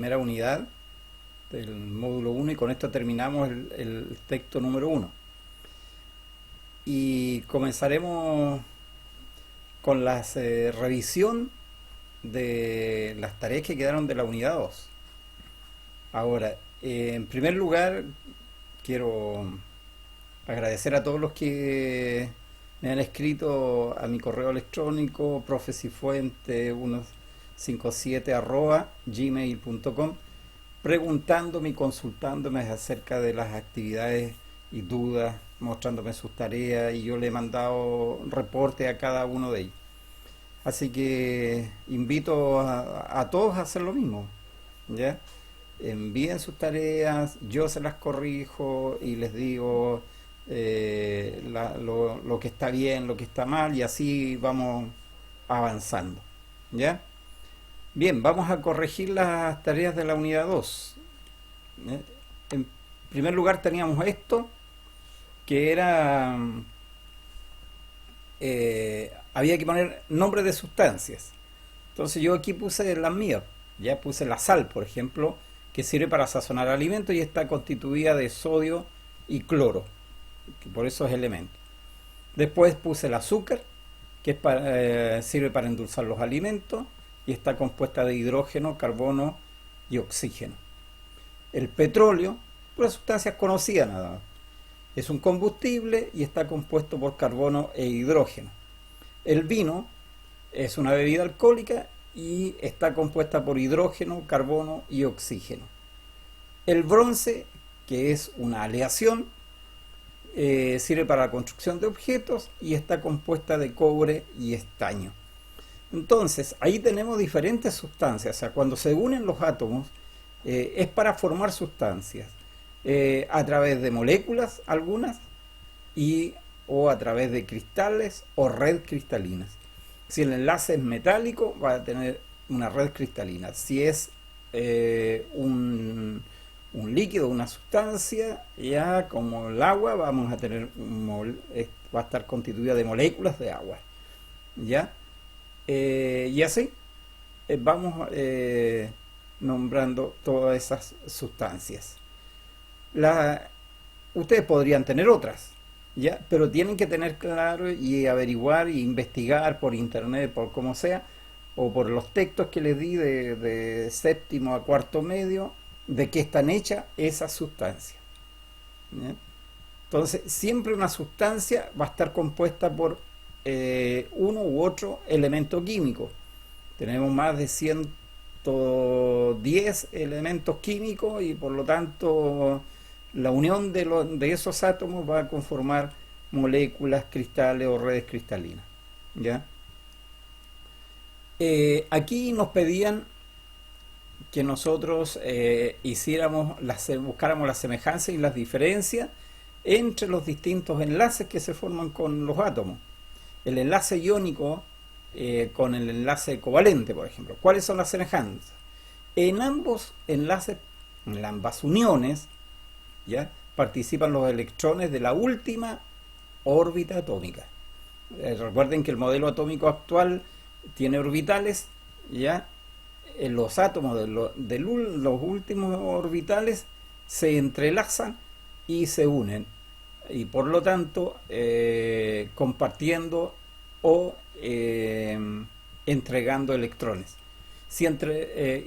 primera unidad del módulo 1 y con esto terminamos el texto número 1. Y comenzaremos con la revisión de las tareas que quedaron de la unidad 2. Ahora, en primer lugar, quiero agradecer a todos los que me han escrito a mi correo electrónico profecifuente157@gmail.com preguntándome y consultándome acerca de las actividades y dudas, mostrándome sus tareas, y yo le he mandado reporte a cada uno de ellos. Así que invito a todos a hacer lo mismo, ¿ya? Envíen sus tareas, yo se las corrijo y les digo lo que está bien, lo que está mal, y así vamos avanzando, ¿ya? Bien, vamos a corregir las tareas de la unidad 2. En primer lugar teníamos esto, que era... había que poner nombres de sustancias. Entonces yo aquí puse las mías. Ya puse la sal, por ejemplo, que sirve para sazonar alimentos y está constituida de sodio y cloro, que por eso es elemento. Después puse el azúcar, que es sirve para endulzar los alimentos y está compuesta de hidrógeno, carbono y oxígeno. El petróleo, una sustancia conocida nada más. Es un combustible y está compuesto por carbono e hidrógeno. El vino es una bebida alcohólica y está compuesta por hidrógeno, carbono y oxígeno. El bronce, que es una aleación, sirve para la construcción de objetos y está compuesta de cobre y estaño. Entonces, ahí tenemos diferentes sustancias. O sea, cuando se unen los átomos, es para formar sustancias. A través de moléculas algunas o a través de cristales o red cristalinas. Si el enlace es metálico, va a tener una red cristalina. Si es un líquido, una sustancia, ya como el agua, vamos a tener va a estar constituida de moléculas de agua, ¿ya? Y así vamos nombrando todas esas sustancias. Ustedes podrían tener otras, ¿ya? Pero tienen que tener claro y averiguar e investigar por internet, por como sea, o por los textos que les di de séptimo a cuarto medio, de qué están hechas esas sustancias, ¿ya? Entonces, siempre una sustancia va a estar compuesta por uno u otro elemento químico. Tenemos más de 110 elementos químicos y por lo tanto la unión de esos átomos va a conformar moléculas, cristales o redes cristalinas, ¿ya? Aquí nos pedían que nosotros buscáramos las semejanzas y las diferencias entre los distintos enlaces que se forman con los átomos. El enlace iónico con el enlace covalente, por ejemplo. ¿Cuáles son las semejanzas? En ambos enlaces, en ambas uniones, ¿ya?, participan los electrones de la última órbita atómica. Recuerden que el modelo atómico actual tiene orbitales, ¿ya? Los átomos de los últimos orbitales se entrelazan y se unen, y por lo tanto compartiendo o entregando electrones.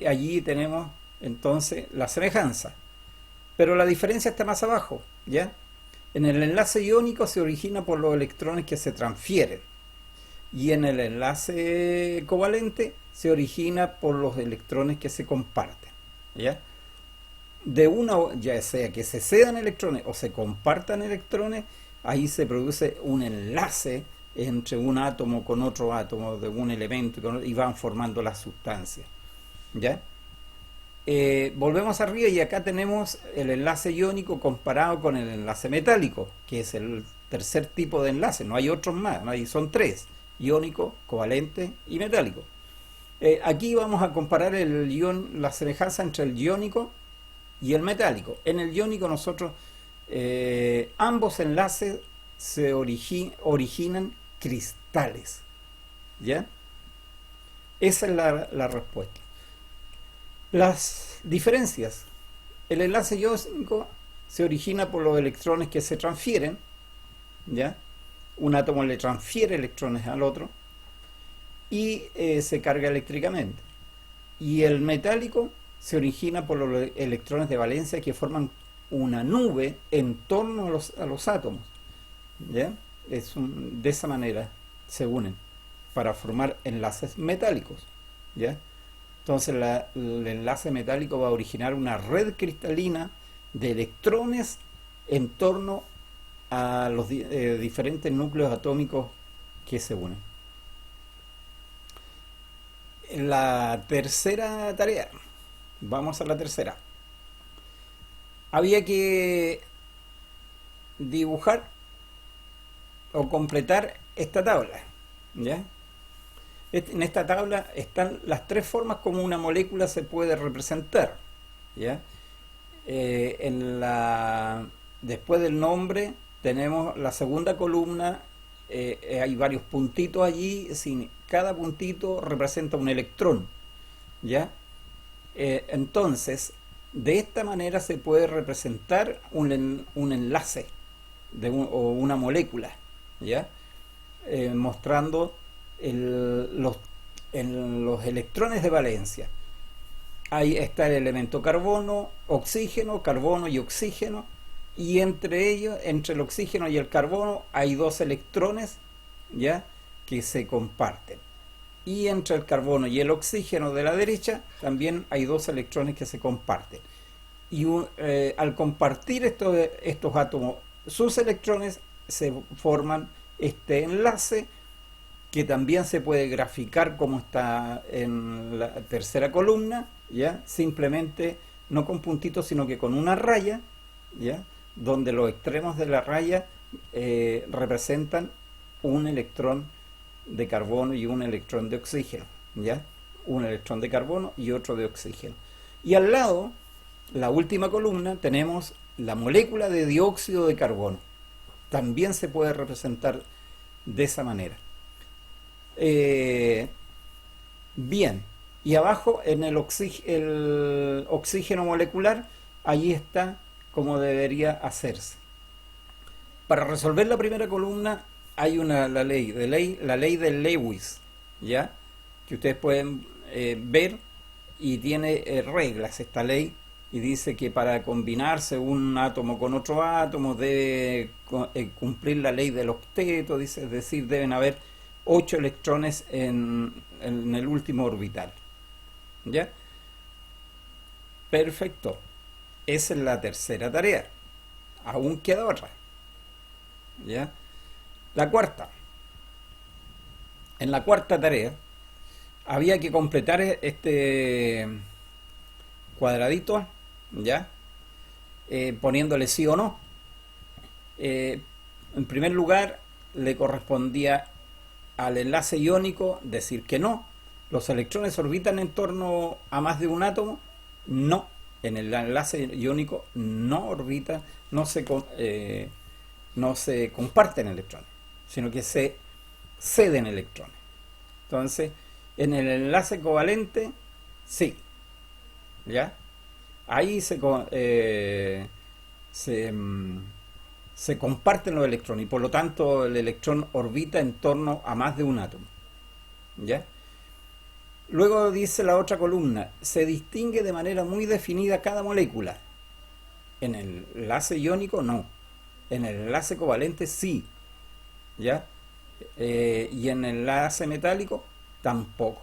Allí tenemos entonces la semejanza, pero la diferencia está más abajo, ¿ya? En el enlace iónico se origina por los electrones que se transfieren, y en el enlace covalente se origina por los electrones que se comparten, ¿ya? Ya sea que se cedan electrones o se compartan electrones, ahí se produce un enlace entre un átomo con otro átomo de un elemento y van formando las sustancias, ¿ya? Volvemos arriba y acá tenemos el enlace iónico comparado con el enlace metálico, que es el tercer tipo de enlace. No hay otros más, son tres: iónico, covalente y metálico. Aquí vamos a comparar la semejanza entre el iónico y el metálico. En el iónico nosotros ambos enlaces se originan cristales, ¿ya? Esa es la respuesta. Las diferencias. El enlace iónico se origina por los electrones que se transfieren, ¿ya? Un átomo le transfiere electrones al otro y se carga eléctricamente. Y el metálico se origina por los electrones de valencia que forman una nube en torno a los átomos, ¿ya? De esa manera se unen para formar enlaces metálicos, ¿ya? Entonces el enlace metálico va a originar una red cristalina de electrones en torno a los diferentes núcleos atómicos que se unen. La tercera tarea, vamos a la tercera. Había que dibujar o completar esta tabla, ¿ya? En esta tabla están las tres formas como una molécula se puede representar, ¿ya? Después del nombre tenemos la segunda columna, hay varios puntitos allí, cada puntito representa un electrón, ¿ya? Entonces, de esta manera se puede representar un enlace o una molécula, ¿ya? Mostrando los electrones de valencia. Ahí está el elemento carbono, oxígeno, carbono y oxígeno, y entre ellos, entre el oxígeno y el carbono, hay dos electrones, ¿ya?, que se comparten. Y entre el carbono y el oxígeno de la derecha también hay dos electrones que se comparten. Y al compartir estos átomos sus electrones, se forman este enlace, que también se puede graficar como está en la tercera columna, ¿ya? Simplemente no con puntitos, sino que con una raya, ¿ya?, donde los extremos de la raya representan un electrón de carbono y un electrón de oxígeno, ¿ya? Un electrón de carbono y otro de oxígeno. Y al lado, la última columna, tenemos la molécula de dióxido de carbono. También se puede representar de esa manera. Bien, y abajo en el oxígeno molecular, allí está como debería hacerse. Para resolver la primera columna hay la ley de Lewis, ¿ya?, que ustedes pueden ver, y tiene reglas esta ley, y dice que para combinarse un átomo con otro átomo debe cumplir la ley del octeto, dice, es decir, deben haber 8 electrones en el último orbital, ¿ya? Perfecto. Esa es la tercera tarea. Aún queda otra, ¿ya? La cuarta. En la cuarta tarea había que completar este cuadradito, ¿ya?, poniéndole sí o no. En primer lugar, le correspondía al enlace iónico decir que no. ¿Los electrones orbitan en torno a más de un átomo? No. En el enlace iónico no orbita, no se comparten electrones, sino que se ceden electrones. Entonces, en el enlace covalente, sí, ¿ya? Ahí se comparten los electrones, y por lo tanto el electrón orbita en torno a más de un átomo, ¿ya? Luego dice la otra columna, se distingue de manera muy definida cada molécula. En el enlace iónico no, en el enlace covalente sí, ¿ya? Y en el enlace metálico tampoco,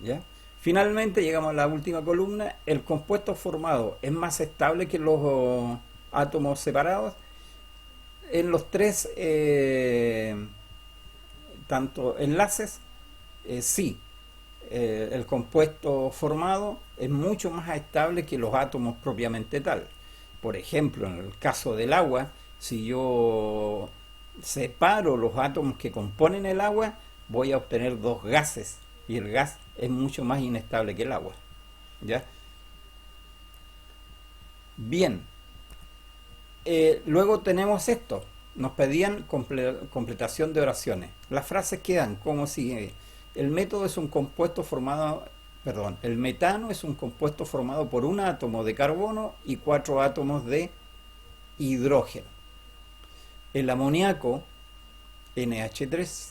¿ya? Finalmente llegamos a la última columna, el compuesto formado es más estable que los átomos separados. En los tres tanto enlaces, sí, el compuesto formado es mucho más estable que los átomos propiamente tal. Por ejemplo, en el caso del agua, si yo separo los átomos que componen el agua, voy a obtener dos gases, y el gas es mucho más inestable que el agua, ¿ya? Bien. Luego tenemos esto. Nos pedían completación de oraciones. Las frases quedan como sigue. El método es un compuesto formado Perdón, el metano es un compuesto formado por un átomo de carbono y 4 átomos de hidrógeno. El amoníaco, NH3.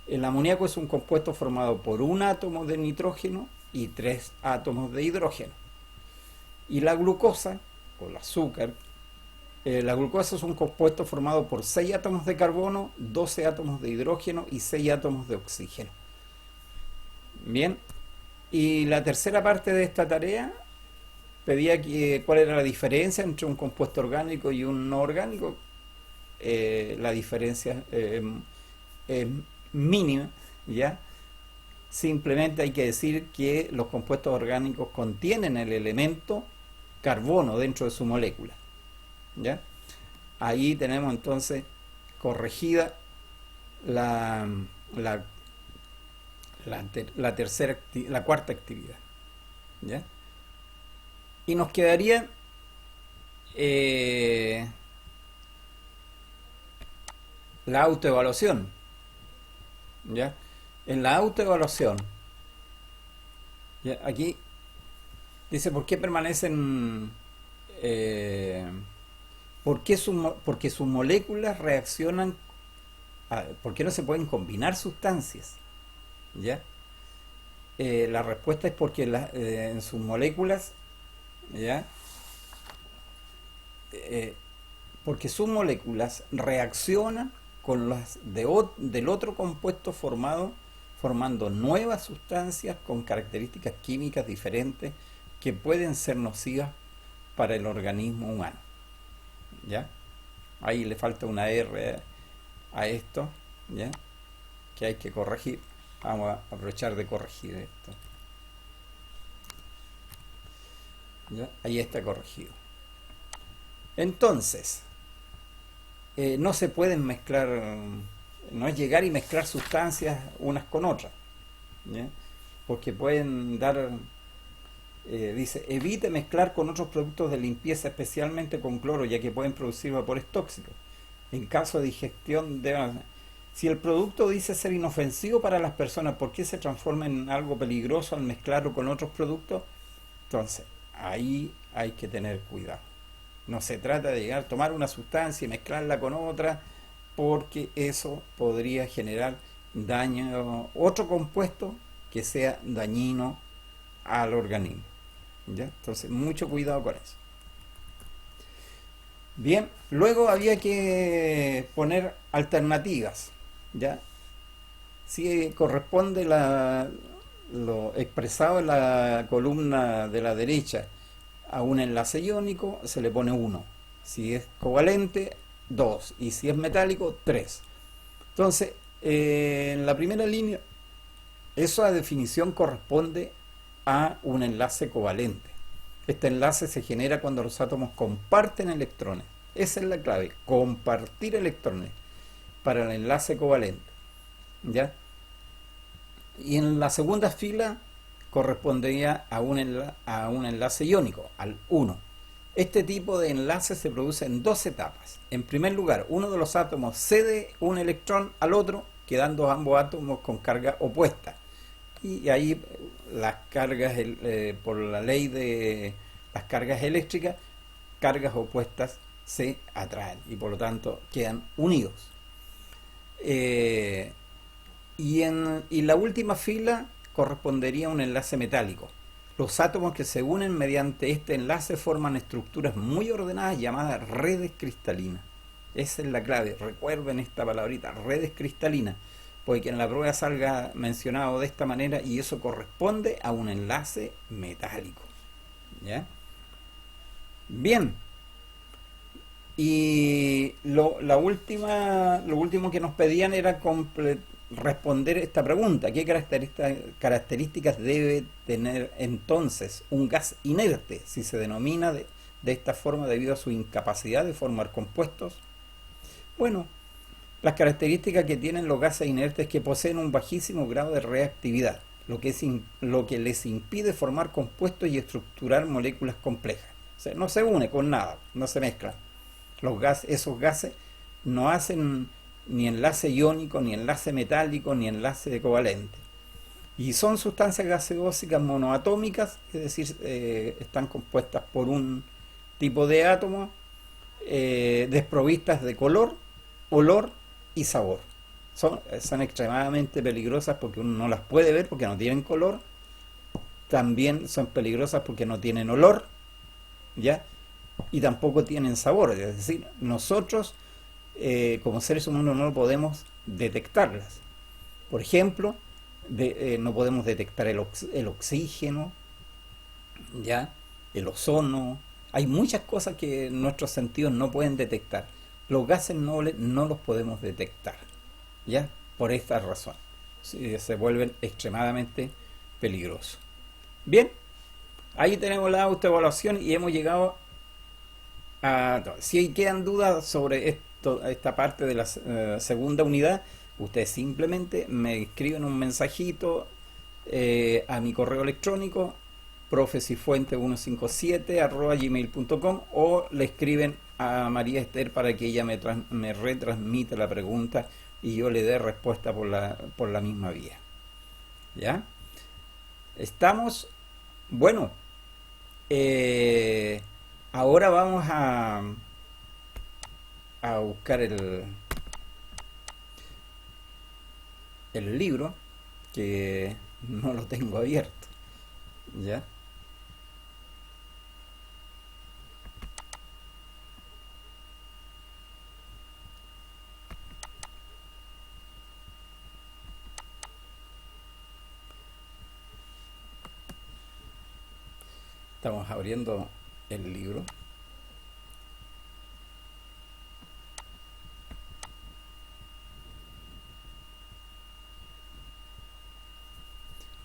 El amoníaco es un compuesto formado por un átomo de nitrógeno y 3 átomos de hidrógeno. Y la glucosa, o el azúcar, la glucosa es un compuesto formado por 6 átomos de carbono, 12 átomos de hidrógeno y 6 átomos de oxígeno. Bien, y la tercera parte de esta tarea pedía cuál era la diferencia entre un compuesto orgánico y un no orgánico. La diferencia es mínima, ¿ya? Simplemente hay que decir que los compuestos orgánicos contienen el elemento carbono dentro de su molécula, ¿ya? Ahí tenemos entonces corregida la cuarta actividad, ¿ya? Y nos quedaría la autoevaluación, ¿ya? En la autoevaluación, ¿ya? Aquí dice por qué permanecen, porque sus moléculas reaccionan, ¿por qué no se pueden combinar sustancias? ¿Ya? La respuesta es porque en sus moléculas, ¿ya? Porque sus moléculas reaccionan con las del otro compuesto formando nuevas sustancias con características químicas diferentes que pueden ser nocivas para el organismo humano, ¿ya? Ahí le falta una R a esto, ¿ya? Que hay que corregir. Vamos a aprovechar de corregir esto, ¿ya? Ahí está corregido. Entonces, no se pueden mezclar, no es llegar y mezclar sustancias unas con otras, ¿ya? Porque pueden dar, dice, evite mezclar con otros productos de limpieza, especialmente con cloro, ya que pueden producir vapores tóxicos. En caso de digestión, si el producto dice ser inofensivo para las personas, ¿por qué se transforma en algo peligroso al mezclarlo con otros productos? Entonces, ahí hay que tener cuidado. No se trata de llegar a tomar una sustancia y mezclarla con otra, porque eso podría generar daño, otro compuesto que sea dañino al organismo, ¿ya? Entonces, mucho cuidado con eso. Bien, luego había que poner alternativas, ¿ya? Si corresponde lo expresado en la columna de la derecha a un enlace iónico, se le pone 1. Si es covalente, 2. Y si es metálico, 3. Entonces, en la primera línea, esa definición corresponde a un enlace covalente. Este enlace se genera cuando los átomos comparten electrones. Esa es la clave, compartir electrones para el enlace covalente, ¿ya? Y en la segunda fila correspondería a un enlace iónico, al 1. Este tipo de enlace se produce en 2 etapas. En primer lugar, uno de los átomos cede un electrón al otro, quedando ambos átomos con carga opuesta. Y ahí las cargas, por la ley de las cargas eléctricas, cargas opuestas se atraen y por lo tanto quedan unidos. Y la última fila correspondería a un enlace metálico. Los átomos que se unen mediante este enlace forman estructuras muy ordenadas llamadas redes cristalinas. Esa es la clave, recuerden esta palabrita, redes cristalinas, porque en la prueba salga mencionado de esta manera y eso corresponde a un enlace metálico, ¿ya? Bien, y lo último que nos pedían era responder esta pregunta: ¿qué características debe tener entonces un gas inerte si se denomina de esta forma debido a su incapacidad de formar compuestos? Bueno, las características que tienen los gases inertes es que poseen un bajísimo grado de reactividad, lo que les impide formar compuestos y estructurar moléculas complejas. O sea, no se une con nada, no se mezclan. Esos gases no hacen ni enlace iónico, ni enlace metálico, ni enlace covalente. Y son sustancias gaseosas monoatómicas, es decir, están compuestas por un tipo de átomo, desprovistas de color, olor y sabor. Son extremadamente peligrosas porque uno no las puede ver porque no tienen color. También son peligrosas porque no tienen olor, ¿ya? Y tampoco tienen sabor. Es decir, nosotros como seres humanos no podemos detectarlas. Por ejemplo, no podemos detectar el oxígeno, ¿ya? El ozono. Hay muchas cosas que nuestros sentidos no pueden detectar. Los gases nobles no los podemos detectar, ¿ya? Por esta razón. Sí, se vuelven extremadamente peligrosos. Bien, ahí tenemos la autoevaluación y hemos llegado a... Si quedan dudas sobre esta parte de la segunda unidad, ustedes simplemente me escriben un mensajito a mi correo electrónico profesifuente157@gmail.com o le escriben a María Esther para que ella me retransmita la pregunta y yo le dé respuesta por la misma vía. ¿Ya? Estamos, bueno, ahora vamos a buscar el libro, que no lo tengo abierto, ¿ya? Estamos abriendo el libro.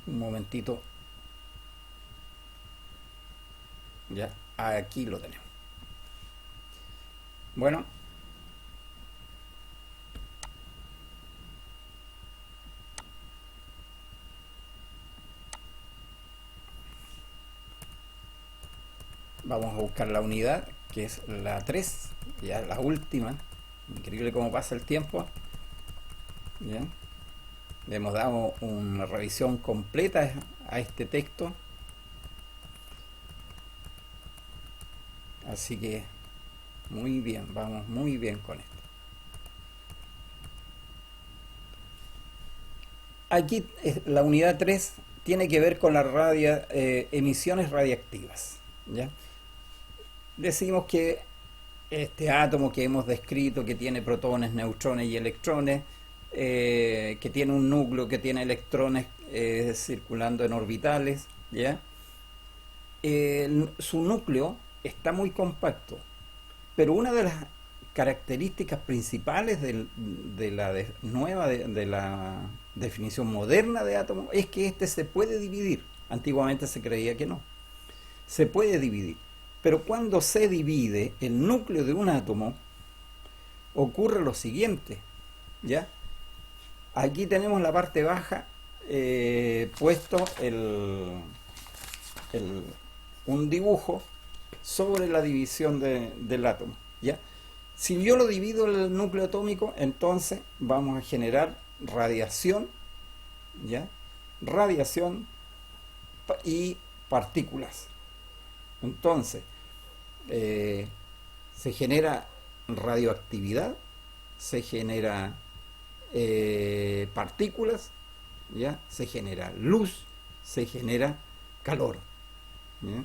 Un momentito. Ya, aquí lo tenemos. Bueno, vamos a buscar la unidad, que es la 3, ya la última. Increíble cómo pasa el tiempo. ¿Ya? Le hemos dado una revisión completa a este texto. Así que muy bien, vamos muy bien con esto. Aquí la unidad 3 tiene que ver con las emisiones radiactivas, ¿ya? Decimos que este átomo que hemos descrito, que tiene protones, neutrones y electrones, que tiene un núcleo, que tiene electrones circulando en orbitales, ¿ya? Su núcleo está muy compacto, pero una de las características principales de la definición moderna de átomo es que este se puede dividir. Antiguamente se creía que no. Se puede dividir. Pero cuando se divide el núcleo de un átomo, ocurre lo siguiente, ¿ya? Aquí tenemos la parte baja, puesto un dibujo sobre la división del átomo, ¿ya? Si yo lo divido en el núcleo atómico, entonces vamos a generar radiación, ¿ya? Radiación y partículas. Entonces, se genera radioactividad, se genera partículas, ¿ya? Se genera luz, se genera calor, ¿ya?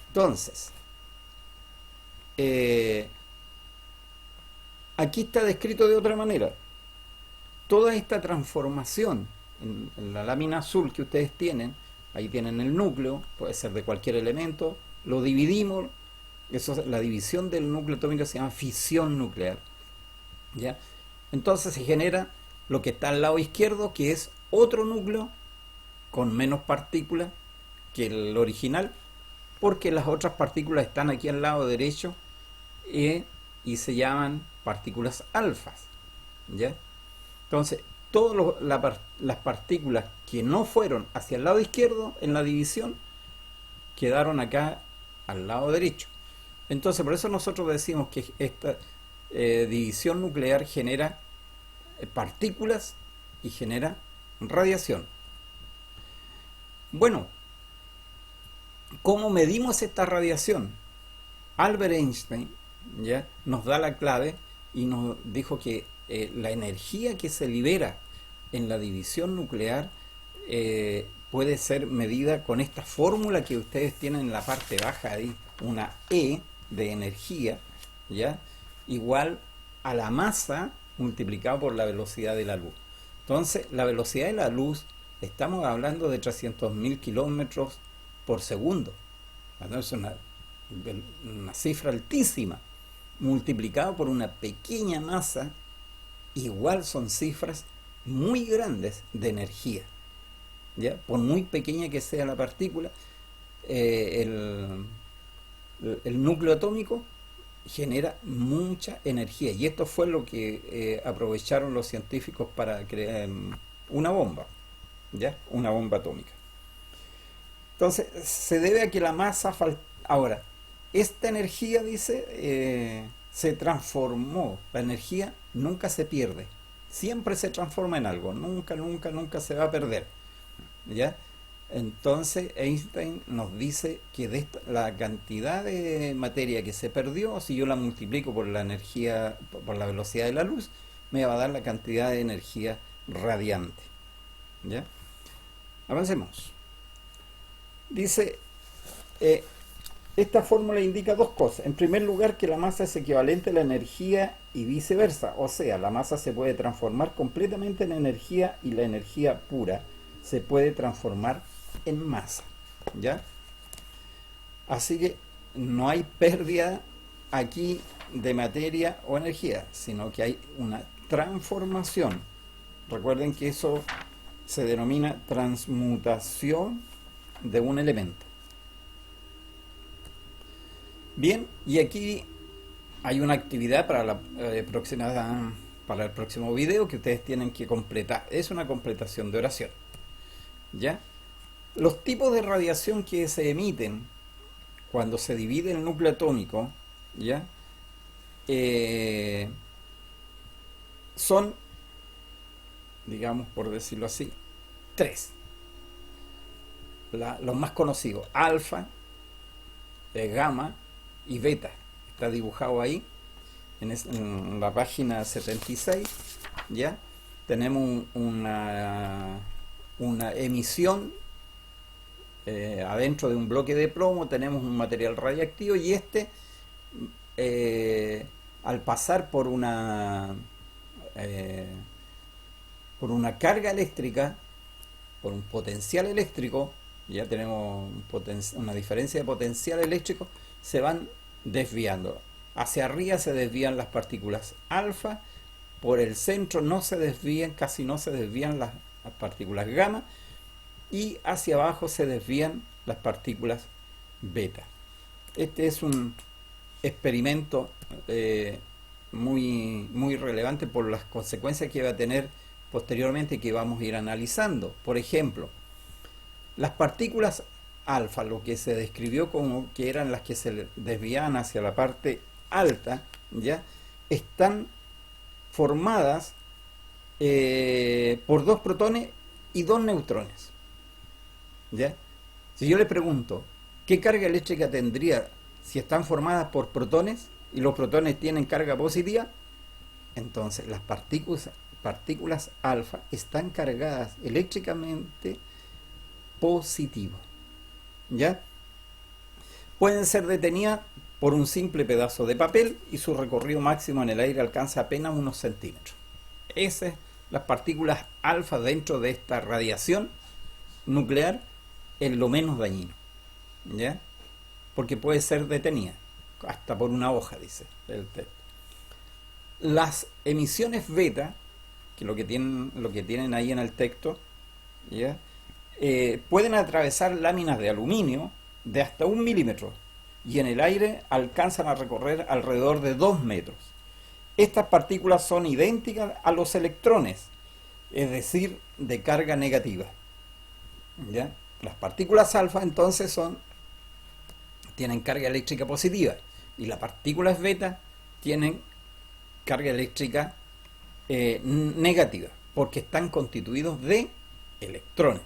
Entonces, aquí está descrito de otra manera. Toda esta transformación en la lámina azul que ustedes tienen, ahí tienen el núcleo, puede ser de cualquier elemento, lo dividimos, la división del núcleo atómico se llama fisión nuclear, ¿ya? Entonces se genera lo que está al lado izquierdo, que es otro núcleo con menos partículas que el original, porque las otras partículas están aquí al lado derecho y se llaman partículas alfas, ¿ya? Entonces, todas las partículas que no fueron hacia el lado izquierdo en la división quedaron acá al lado derecho. Entonces, por eso nosotros decimos que esta división nuclear genera partículas y genera radiación, Bueno, ¿cómo medimos esta radiación? Albert Einstein ya nos da la clave y nos dijo que la energía que se libera en la división nuclear puede ser medida con esta fórmula que ustedes tienen en la parte baja ahí, una E de energía, ¿ya? Igual a la masa multiplicado por la velocidad de la luz. Entonces, la velocidad de la luz, estamos hablando de 300.000 kilómetros por segundo. Es una cifra altísima. Multiplicado por una pequeña masa, igual son cifras muy grandes de energía. ¿Ya? Por muy pequeña que sea la partícula, el núcleo atómico genera mucha energía. Y esto fue lo que aprovecharon los científicos para crear una bomba, ¿ya? Una bomba atómica. Entonces, se debe a que la masa falta. Ahora, esta energía, dice, se transformó. La energía nunca se pierde. Siempre se transforma en algo. Nunca, nunca, nunca se va a perder. ¿Ya? Entonces Einstein nos dice que la cantidad de materia que se perdió, si yo la multiplico por la energía, por la velocidad de la luz, me va a dar la cantidad de energía radiante. ¿Ya? Avancemos. Dice, esta fórmula indica dos cosas. En primer lugar, que la masa es equivalente a la energía y viceversa. O sea, la masa se puede transformar completamente en energía y la energía pura se puede transformar en masa, ¿ya? Así que no hay pérdida aquí de materia o energía, sino que hay una transformación. Recuerden que eso se denomina transmutación de un elemento. Bien, y aquí hay una actividad para para el próximo video que ustedes tienen que completar. Es una completación de oración. ¿Ya? Los tipos de radiación que se emiten cuando se divide el núcleo atómico, ¿ya? Son, digamos, por decirlo así, tres. Los más conocidos: alfa, gamma y beta. Está dibujado ahí en la página 76. ¿Ya? Tenemos una emisión adentro de un bloque de plomo. Tenemos un material radiactivo y al pasar por una carga eléctrica, por un potencial eléctrico, ya tenemos una diferencia de potencial eléctrico, se van desviando. Hacia arriba se desvían las partículas alfa, por el centro no se desvían, casi no se desvían las partículas gamma, y hacia abajo se desvían las partículas beta. Este es un experimento muy relevante por las consecuencias que va a tener posteriormente, que vamos a ir analizando. Por ejemplo, las partículas alfa, lo que se describió como que eran las que se desvían hacia la parte alta, ya están formadas por 2 protones y 2 neutrones. ¿Ya? Si yo le pregunto qué carga eléctrica tendría si están formadas por protones y los protones tienen carga positiva, entonces las partículas alfa están cargadas eléctricamente positivo. ¿Ya? Pueden ser detenidas por un simple pedazo de papel y su recorrido máximo en el aire alcanza apenas unos centímetros. Esas las partículas alfa dentro de esta radiación nuclear es lo menos dañino, ¿ya? Porque puede ser detenida hasta por una hoja, dice el texto. Las emisiones beta, que lo que tienen ahí en el texto, ¿ya? Pueden atravesar láminas de aluminio de hasta 1 milímetro y en el aire alcanzan a recorrer alrededor de 2 metros. Estas partículas son idénticas a los electrones, es decir, de carga negativa. ¿Ya? Las partículas alfa entonces tienen carga eléctrica positiva y las partículas beta tienen carga eléctrica negativa, porque están constituidos de electrones.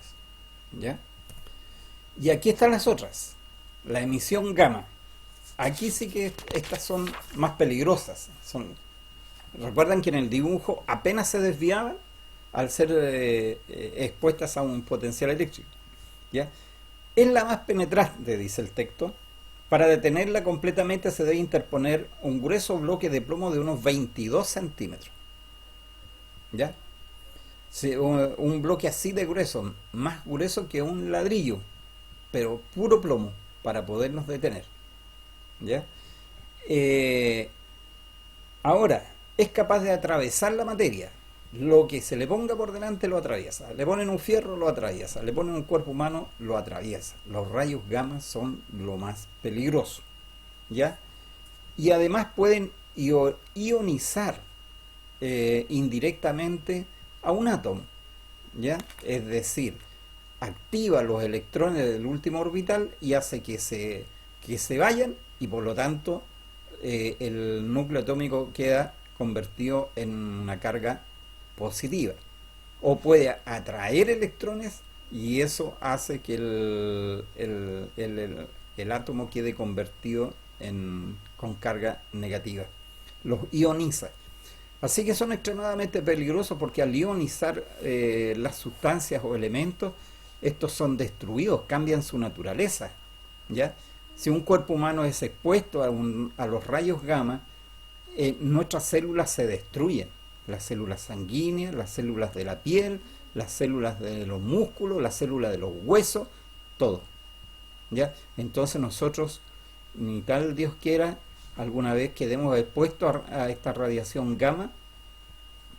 ¿Ya? Y aquí están las otras. La emisión gamma. Aquí sí que estas son más peligrosas. Recuerdan que en el dibujo apenas se desviaban al ser expuestas a un potencial eléctrico. ¿Ya? Es la más penetrante, dice el texto. Para detenerla completamente se debe interponer un grueso bloque de plomo de unos 22 centímetros. ¿Ya? Sí, un bloque así de grueso, más grueso que un ladrillo, pero puro plomo, para podernos detener. ¿Ya? Eh, Ahora, es capaz de atravesar la materia. Lo que se le ponga por delante lo atraviesa. Le ponen un fierro, lo atraviesa. Le ponen un cuerpo humano, lo atraviesa. Los rayos gamma son lo más peligroso. ¿Ya? Y además pueden ionizar indirectamente a un átomo. ¿Ya? Es decir, activa los electrones del último orbital y hace que se vayan, y por lo tanto el núcleo atómico queda convertido en una carga positiva. O puede atraer electrones y eso hace que el átomo quede convertido con carga negativa. Los ioniza. Así que son extremadamente peligrosos porque al ionizar las sustancias o elementos, estos son destruidos, cambian su naturaleza. ¿Ya? Si un cuerpo humano es expuesto a los rayos gamma, nuestras células se destruyen. Las células sanguíneas, las células de la piel, las células de los músculos, las células de los huesos, todo. ¿Ya? Entonces nosotros, ni tal Dios quiera, alguna vez quedemos expuestos a esta radiación gamma,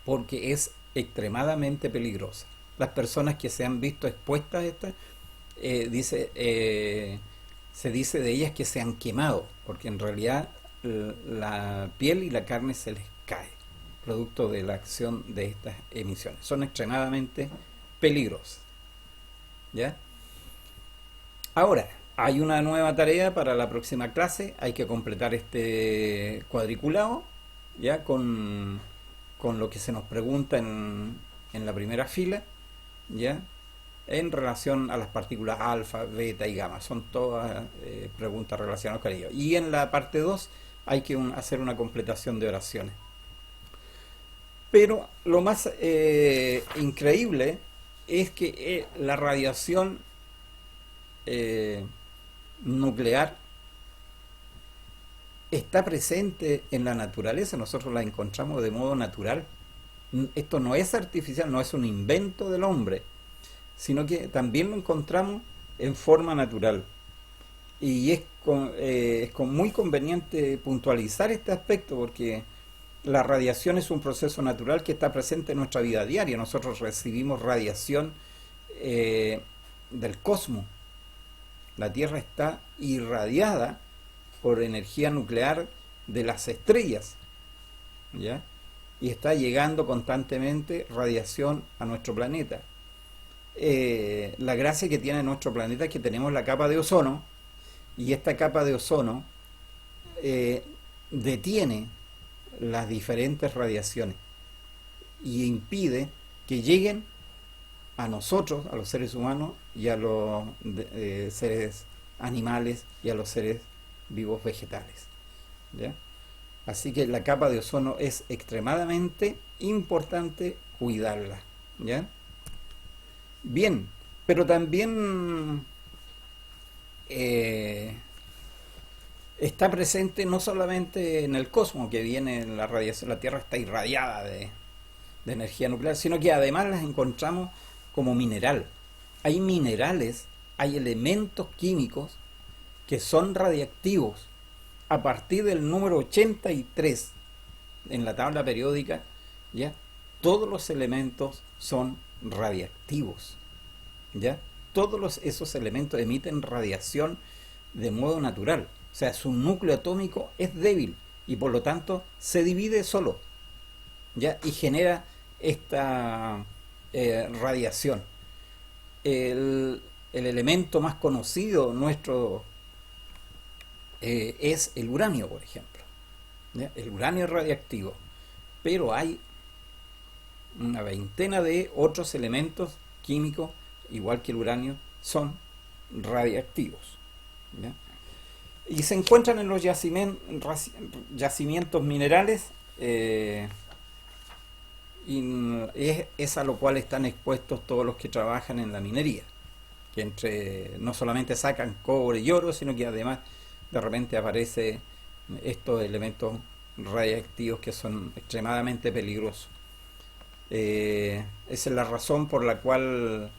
porque es extremadamente peligrosa. Las personas que se han visto expuestas a esta, se dice de ellas que se han quemado, porque en realidad la piel y la carne se les cae, producto de la acción de estas emisiones. Son extremadamente peligrosas. ¿Ya? Ahora, hay una nueva tarea para la próxima clase. Hay que completar este cuadriculado, ¿ya? Con lo que se nos pregunta en la primera fila, ¿ya? En relación a las partículas alfa, beta y gamma. Son todas preguntas relacionadas con ello. Y en la parte 2 hay que hacer una completación de oraciones. Pero lo más increíble es que la radiación nuclear está presente en la naturaleza. Nosotros la encontramos de modo natural. Esto no es artificial, no es un invento del hombre, sino que también lo encontramos en forma natural. Y es muy conveniente puntualizar este aspecto, porque la radiación es un proceso natural que está presente en nuestra vida diaria. Nosotros recibimos radiación del cosmos. La Tierra está irradiada por energía nuclear de las estrellas, ¿ya? Y está llegando constantemente radiación a nuestro planeta. La gracia que tiene nuestro planeta es que tenemos la capa de ozono, y esta capa de ozono detiene las diferentes radiaciones y impide que lleguen a nosotros, a los seres humanos, y a los seres animales, y a los seres vivos vegetales. ¿Ya? Así que la capa de ozono es extremadamente importante cuidarla. ¿Ya? Bien, pero también está presente no solamente en el cosmos, que viene la radiación, la Tierra está irradiada de energía nuclear, sino que además las encontramos como mineral. Hay minerales, hay elementos químicos que son radiactivos. A partir del número 83 en la tabla periódica, ¿ya? Todos los elementos son radiactivos, ¿ya? Todos esos elementos emiten radiación de modo natural. O sea, su núcleo atómico es débil y por lo tanto se divide solo, ¿ya? Y genera esta radiación. El elemento más conocido nuestro es el uranio, por ejemplo, ¿ya? El uranio es radiactivo, pero hay una veintena de otros elementos químicos, igual que el uranio, son radiactivos, ¿ya? Y se encuentran en los yacimientos minerales, y es a lo cual están expuestos todos los que trabajan en la minería, que no solamente sacan cobre y oro, sino que además de repente aparece estos elementos radiactivos que son extremadamente peligrosos. Esa es la razón por la cual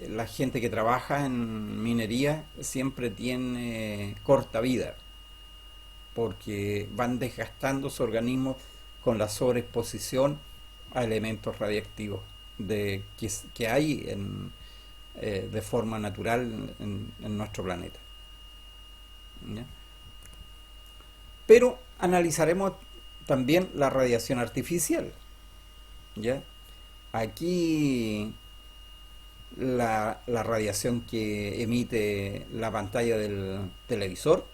la gente que trabaja en minería siempre tiene corta vida, porque van desgastando su organismo con la sobreexposición a elementos radiactivos que hay de forma natural en nuestro planeta, ¿ya? Pero analizaremos también la radiación artificial, ¿ya? Aquí la radiación que emite la pantalla del televisor,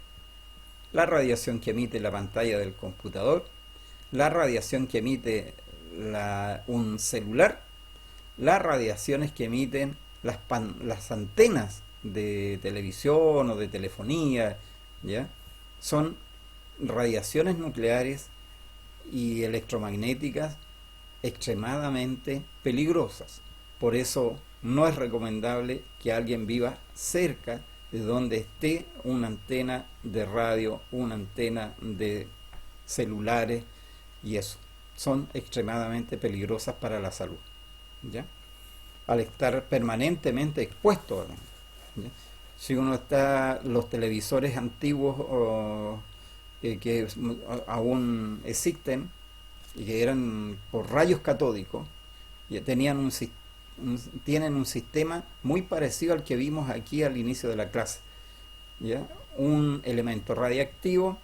la radiación que emite la pantalla del computador, la radiación que emite un celular, las radiaciones que emiten las antenas de televisión o de telefonía, ¿ya? Son radiaciones nucleares y electromagnéticas extremadamente peligrosas. Por eso no es recomendable que alguien viva cerca de donde esté una antena de radio, una antena de celulares, y eso son extremadamente peligrosas para la salud, ¿ya? Al estar permanentemente expuesto, ¿ya? Si uno está, los televisores antiguos que aún existen y que eran por rayos catódicos, y tienen un sistema muy parecido al que vimos aquí al inicio de la clase, ¿ya? Un elemento radiactivo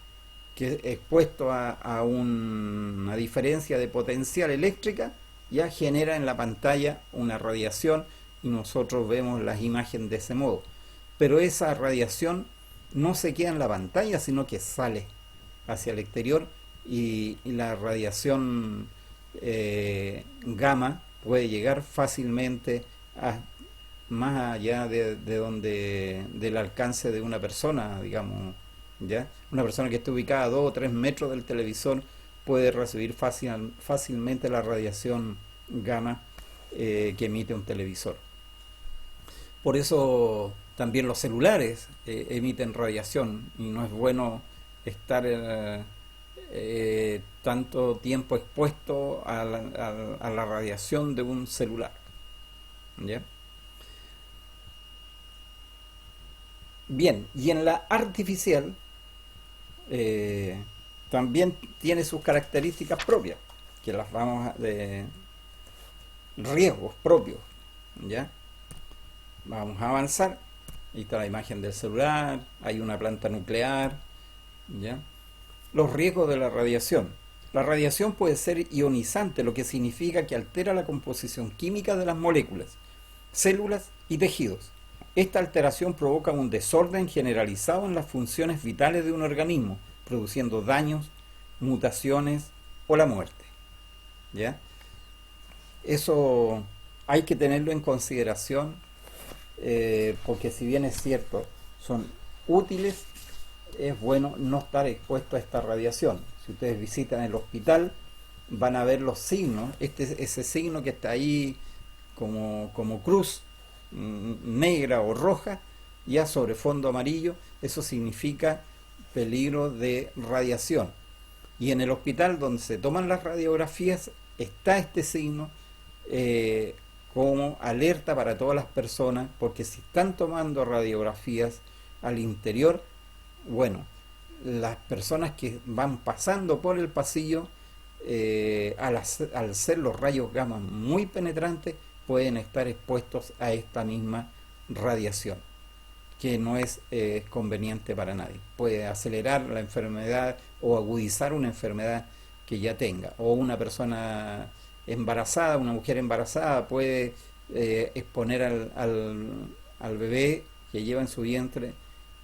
que expuesto a una diferencia de potencial eléctrica ya genera en la pantalla una radiación y nosotros vemos las imágenes de ese modo. Pero esa radiación no se queda en la pantalla, sino que sale hacia el exterior, y la radiación gamma puede llegar fácilmente más allá del alcance de una persona, digamos, ¿ya? Una persona que esté ubicada a 2 o 3 metros del televisor puede recibir fácilmente la radiación gamma que emite un televisor. Por eso también los celulares emiten radiación, y no es bueno estar tanto tiempo expuesto a la radiación de un celular, ¿ya? Bien, y en la artificial también tiene sus características propias, que las de riesgos propios, ¿ya? Vamos a avanzar. Ahí está la imagen del celular, hay una planta nuclear, ¿ya? Los riesgos de la radiación. La radiación puede ser ionizante, lo que significa que altera la composición química de las moléculas, células y tejidos. Esta alteración provoca un desorden generalizado en las funciones vitales de un organismo, produciendo daños, mutaciones o la muerte, ¿ya? Eso hay que tenerlo en consideración, porque si bien es cierto, son útiles, es bueno no estar expuesto a esta radiación. Si ustedes visitan el hospital, van a ver los signos, ese signo que está ahí como cruz negra o roja, ya sobre fondo amarillo, eso significa peligro de radiación. Y en el hospital donde se toman las radiografías está este signo como alerta para todas las personas, porque si están tomando radiografías al interior, bueno, las personas que van pasando por el pasillo, al ser los rayos gamma muy penetrantes, pueden estar expuestos a esta misma radiación, que no es conveniente para nadie. Puede acelerar la enfermedad o agudizar una enfermedad que ya tenga. O una persona embarazada, una mujer embarazada puede exponer al bebé que lleva en su vientre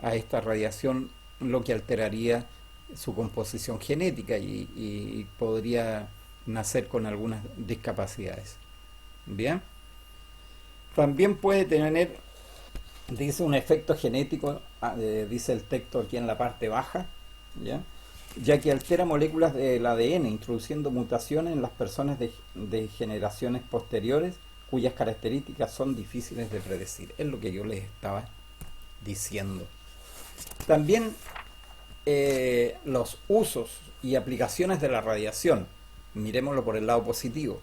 a esta radiación, lo que alteraría su composición genética y podría nacer con algunas discapacidades. Bien. También puede tener Dice un efecto genético, dice el texto aquí en la parte baja, ¿ya? Ya que altera moléculas del ADN, introduciendo mutaciones en las personas de generaciones posteriores, cuyas características son difíciles de predecir. Es lo que yo les estaba diciendo. También los usos y aplicaciones de la radiación, miremoslo por el lado positivo,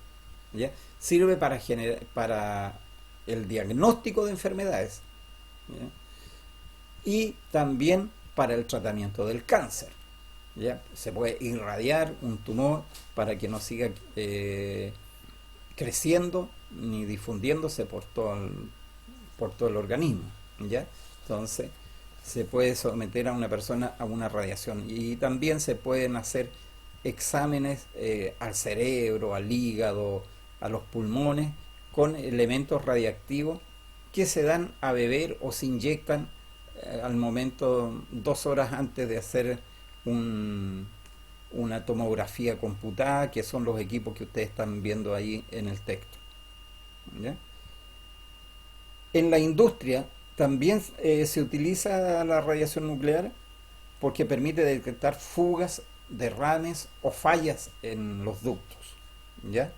¿ya? Sirve para el diagnóstico de enfermedades, ¿ya? Y también para el tratamiento del cáncer, ¿ya? Se puede irradiar un tumor para que no siga creciendo ni difundiéndose por todo el organismo, ¿ya? Entonces se puede someter a una persona a una radiación, y también se pueden hacer exámenes al cerebro, al hígado, a los pulmones con elementos radiactivos que se dan a beber o se inyectan al momento, 2 horas antes de hacer una tomografía computada, que son los equipos que ustedes están viendo ahí en el texto, ¿ya? En la industria también se utiliza la radiación nuclear porque permite detectar fugas, derrames o fallas en los ductos, ¿ya?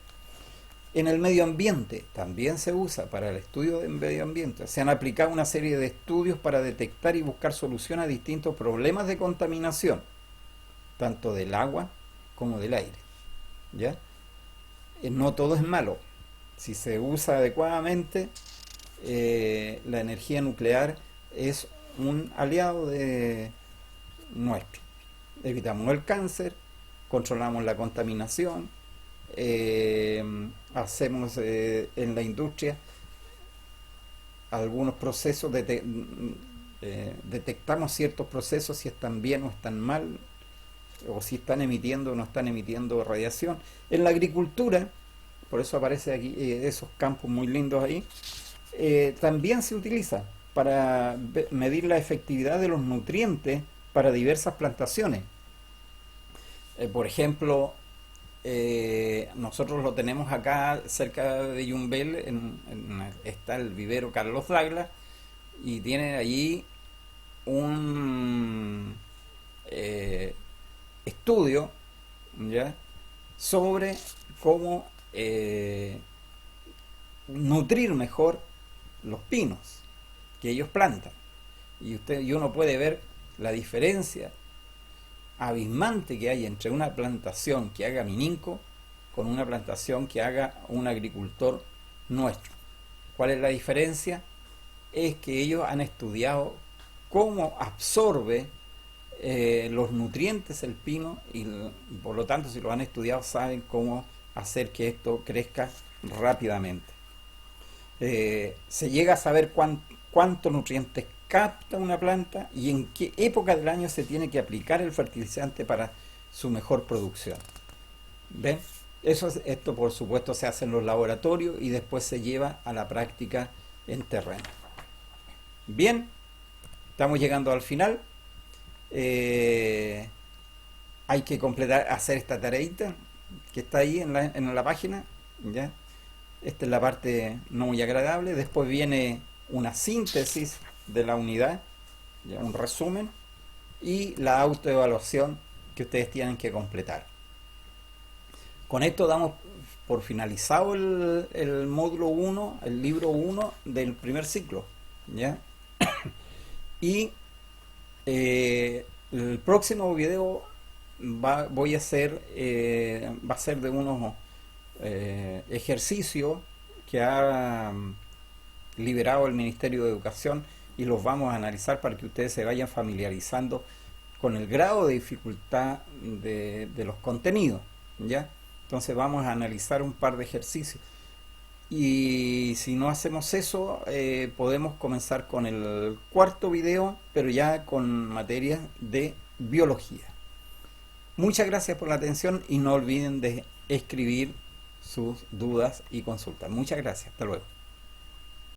En el medio ambiente también se usa para el estudio del medio ambiente. Se han aplicado una serie de estudios para detectar y buscar soluciones a distintos problemas de contaminación, tanto del agua como del aire, ¿ya? No todo es malo. Si se usa adecuadamente, la energía nuclear es un aliado nuestro. Evitamos el cáncer, controlamos la contaminación, hacemos en la industria algunos procesos, detectamos ciertos procesos si están bien o están mal, o si están emitiendo o no están emitiendo radiación. En la agricultura, por eso aparece aquí esos campos muy lindos ahí, también se utiliza para medir la efectividad de los nutrientes para diversas plantaciones. Por ejemplo, nosotros lo tenemos acá cerca de Yumbel, está el vivero Carlos Douglas, y tienen allí un estudio, ¿ya?, sobre cómo nutrir mejor los pinos que ellos plantan, y uno puede ver la diferencia abismante que hay entre una plantación que haga Mininco con una plantación que haga un agricultor nuestro. ¿Cuál es la diferencia? Es que ellos han estudiado cómo absorbe los nutrientes el pino, y por lo tanto, si lo han estudiado, saben cómo hacer que esto crezca rápidamente. Se llega a saber cuántos nutrientes capta una planta y en qué época del año se tiene que aplicar el fertilizante para su mejor producción. ¿Ven? Esto por supuesto se hace en los laboratorios y después se lleva a la práctica en terreno. Bien, estamos llegando al final. Hay que hacer esta tareita que está ahí en la página, ¿ya? Esta es la parte no muy agradable. Después viene una síntesis de la unidad, ¿ya?, un resumen, y la autoevaluación que ustedes tienen que completar. Con esto damos por finalizado el módulo 1, el libro 1 del primer ciclo, ¿ya? Y el próximo video va a ser de unos ejercicios que ha liberado el Ministerio de Educación, y los vamos a analizar para que ustedes se vayan familiarizando con el grado de dificultad de los contenidos, ¿ya? Entonces vamos a analizar un par de ejercicios, y si no hacemos eso, podemos comenzar con el cuarto video, pero ya con materias de biología. Muchas gracias por la atención y no olviden de escribir sus dudas y consultas. Muchas gracias, hasta luego.